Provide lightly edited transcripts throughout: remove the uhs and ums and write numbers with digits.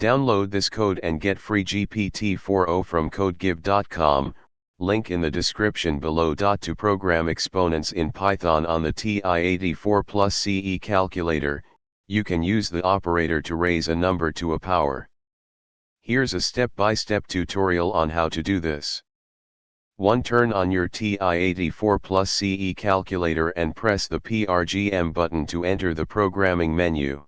Download this code and get free GPT-4o from codegive.com, link in the description below. To program exponents in Python on the ti84 plus CE calculator, you can use the operator to raise a number to a power. Here's a step-by-step tutorial on how to do this. 1. Turn on your ti84 plus CE calculator and press the PRGM button to enter the programming menu.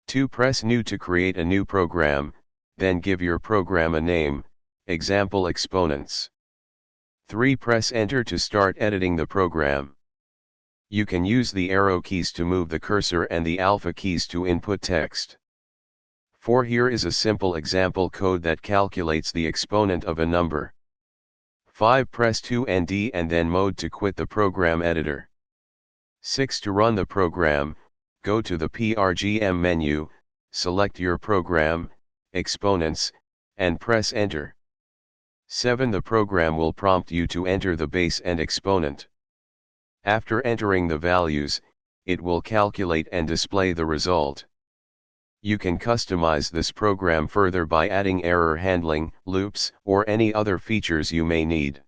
2. Press New to create a new program, then give your program a name, example exponents. 3. Press Enter to start editing the program. You can use the arrow keys to move the cursor and the alpha keys to input text. 4. Here is a simple example code that calculates the exponent of a number. 5. Press 2 and then mode to quit the program editor. 6. To run the program, go to the PRGM menu, select your program, exponents, and press Enter. 7. The program will prompt you to enter the base and exponent. After entering the values, it will calculate and display the result. You can customize this program further by adding error handling, loops, or any other features you may need.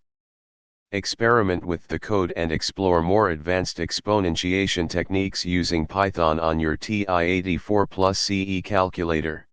Experiment with the code and explore more advanced exponentiation techniques using Python on your ti84 plus CE calculator.